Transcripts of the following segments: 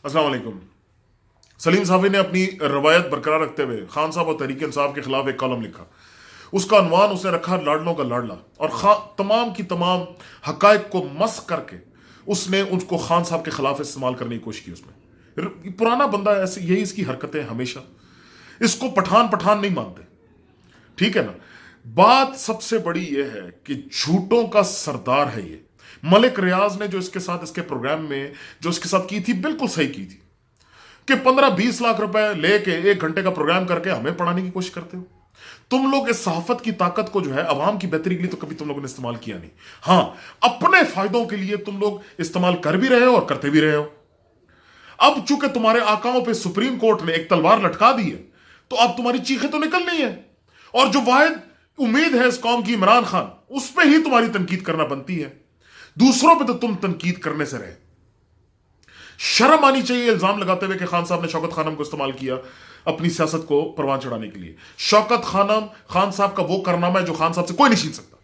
अस्सलाम वालेकुम। सलीम साहब ने अपनी रवायत बरकरार रखते हुए खान साहब और तहरीक इंसाफ के खिलाफ एक कॉलम लिखा। उसका अनवान उसने रखा लाडलों का लाडला, और तमाम की तमाम हकायक को मस करके उसने उनको खान साहब के खिलाफ इस्तेमाल करने की कोशिश की। उसमें पुराना बंदा है, ऐसे यही इसकी हरकतें हमेशा। इसको पठान पठान नहीं मानते, ठीक है ना। बात सबसे बड़ी यह है कि झूठों का सरदार है ये। मलिक रियाज ने जो इसके साथ इसके प्रोग्राम में जो इसके साथ की थी, बिल्कुल सही की थी कि 15-20 लाख रुपए लेके 1 घंटे का प्रोग्राम करके हमें पढ़ाने की कोशिश करते हो। तुम लोग इस सहाफत की ताकत को जो है अवाम की बेहतरी के लिए तो कभी तुम लोगों ने इस्तेमाल किया नहीं। हां, अपने फायदों के लिए तुम लोग इस्तेमाल कर भी रहे हो और करते भी रहे हो। अब चूंकि तुम्हारे आकाओं पे सुप्रीम कोर्ट ने एक तलवार लटका दी है, तो अब तुम्हारी चीखें तो निकलनी है। और जो वाहिद उम्मीद है इस कौम की, इमरान खान, उस पर ही तुम्हारी तनकीद करना बनती है। दूसरों पर तो तुम तनकीद करने से रहे। शर्म आनी चाहिए इल्जाम लगाते हुए कि खान साहब ने शौकत खानम को इस्तेमाल किया अपनी सियासत को परवान चढ़ाने के लिए। शौकत खान साहब का वो कारनामा है जो खान साहब से कोई नहीं छीन सकता,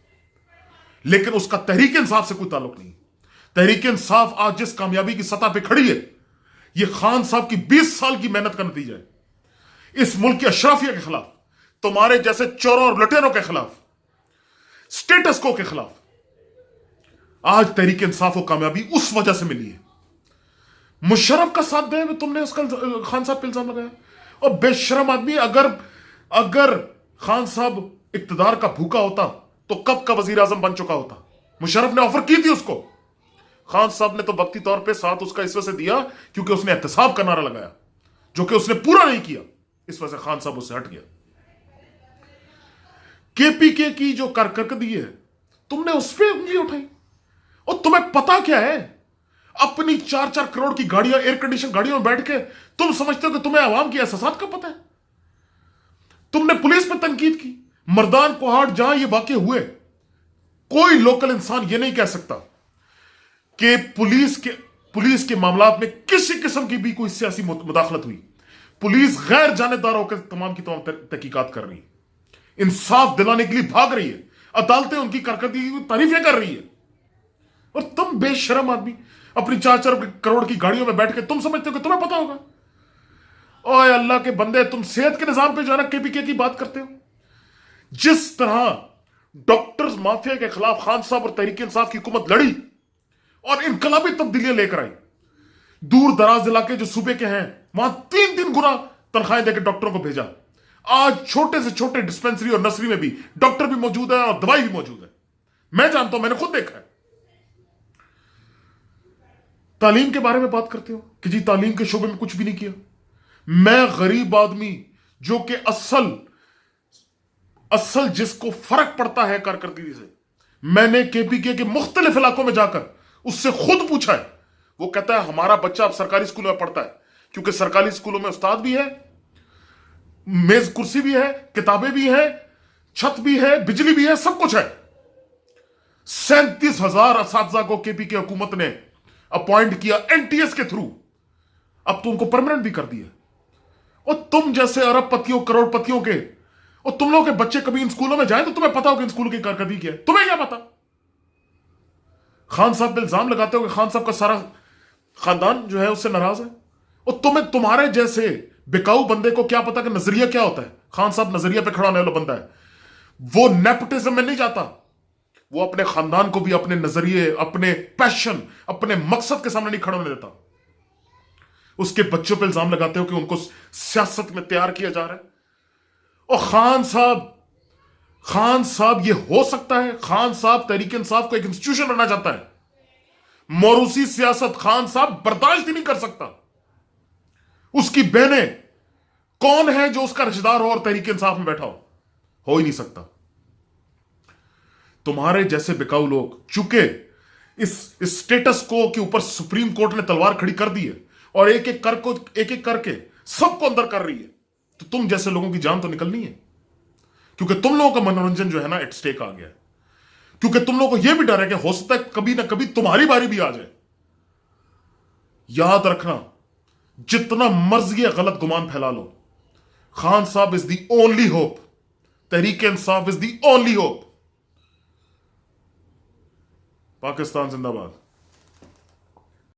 लेकिन उसका तहरीक इंसाफ से कोई ताल्लुक नहीं। तहरीक इंसाफ आज जिस कामयाबी की सतह पे खड़ी है, यह खान साहब की 20 साल की मेहनत का नतीजा है। इस मुल्क की अशराफिया के खिलाफ, तुम्हारे जैसे चोरों और लुटेरों के खिलाफ, स्टेटस को के खिलाफ आज तहरीक इंसाफ को कामयाबी उस वजह से मिली है। मुशर्रफ का साथ दे तुमने उसका खान साहब पे इल्जाम लगाया। और बेशरम आदमी, अगर खान साहब इक्तदार का भूखा होता तो कब का वजीर आजम बन चुका होता। मुशर्रफ ने ऑफर की थी उसको, खान साहब ने तो वक्ती तौर पे साथ उसका इस वजह से दिया क्योंकि उसने एहतसाब का नारा लगाया, जो कि उसने पूरा नहीं किया। इस वजह से खान साहब उससे हट गया। केपीके की जो कारकर्दगी है, तुमने उस पर उंगली उठाई। और तुम्हें पता क्या है, अपनी 4-4 करोड़ की गाड़ियां, एयर कंडीशन गाड़ियों में बैठ के तुम समझते हो कि तुम्हें आवाम की एहसासात का पता है। तुमने पुलिस पर तनकीद की। मर्दान पहाड़ जहां ये वाकये हुए, कोई लोकल इंसान ये नहीं कह सकता कि पुलिस के मामलात में किसी किस्म की भी कोई सियासी मुदाखलत हुई। पुलिस गैर जानेदार होकर तमाम की तमाम तहकीकात कर रही है, इंसाफ दिलाने के लिए भाग रही है, अदालतें उनकी कारकर्दगी की तारीफें कर रही है। और तुम बेशरम आदमी अपनी 4-4 करोड़ की गाड़ियों में बैठ के तुम समझते हो कि तुम्हें पता होगा। ओए अल्लाह के बंदे, तुम सेहत के निजाम पे जो है ना केपीके की बात करते हो। जिस तरह डॉक्टर्स माफिया के खिलाफ खान साहब और तहरीक इंसाफ की हुकूमत लड़ी और इनकलाबी तब्दीलियां लेकर आई, दूर दराज इलाके जो सूबे के हैं, वहां 3-3 गुना तनख्वाहें देकर डॉक्टरों को भेजा। आज छोटे से छोटे डिस्पेंसरी और नर्सरी में भी डॉक्टर भी मौजूद है और दवाई भी मौजूद है। मैं जानता हूं, मैंने खुद देखा है। तालीम के बारे में बात करते हो कि जी तालीम के शोबे में कुछ भी नहीं किया। मैं गरीब आदमी जो कि असल जिसको फर्क पड़ता है कारकर्दगी से, मैंने केपीके के मुख्तलिफ इलाकों में जाकर उससे खुद पूछा है। वो कहता है हमारा बच्चा अब सरकारी स्कूलों में पढ़ता है, क्योंकि सरकारी स्कूलों में उस्ताद भी है, मेज कुर्सी भी है, किताबें भी हैं, छत भी है, बिजली भी है, सब कुछ है। 37,000 असातिज़ा को केपीके हुकूमत ने अपॉइंट किया एनटीएस के थ्रू। अब तो उनको परमानेंट भी कर दिया। और तुम जैसे अरबपतियों, करोड़पतियों के, और तुम लोगों के बच्चे कभी इन स्कूलों में जाएं तो तुम्हें पता हो कि इन स्कूलों की कारकर्दगी क्या है। तुम्हें क्या पता। खान साहब पे इल्जाम लगाते हो कि खान साहब का सारा खानदान जो है उससे नाराज है। और तुम्हारे जैसे बिकाऊ बंदे को क्या पता कि नजरिया क्या होता है। खान साहब नजरिया पे खड़ा होने वाला बंदा है। वो नेपोटिज्म में नहीं जाता, वो अपने खानदान को भी अपने नजरिए, अपने पैशन, अपने मकसद के सामने नहीं खड़ा होने देता। उसके बच्चों पे इल्जाम लगाते हो कि उनको सियासत में तैयार किया जा रहा है। और खान साहब ये हो सकता है, खान साहब तहरीक इंसाफ को एक इंस्टीट्यूशन बनना चाहता है। मोरूसी सियासत खान साहब बर्दाश्त ही नहीं कर सकता। उसकी बहनें कौन है जो उसका रिश्तेदार हो और तहरीक इंसाफ में बैठा हो ही नहीं सकता। तुम्हारे जैसे बिकाऊ लोग, चूंकि इस स्टेटस को के ऊपर सुप्रीम कोर्ट ने तलवार खड़ी कर दी है और एक एक करके सबको अंदर कर रही है, तो तुम जैसे लोगों की जान तो निकलनी है। क्योंकि तुम लोगों का मनोरंजन जो है ना एट स्टेक आ गया है। क्योंकि तुम लोगों को यह भी डर है कि हो सकता है कभी ना कभी तुम्हारी बारी भी आ जाए। याद रखना, जितना मर्जी गलत गुमान फैला लो, खान साहब is the only hope, Tehreek Insaf is the only hope. Pakistan जिंदाबाद।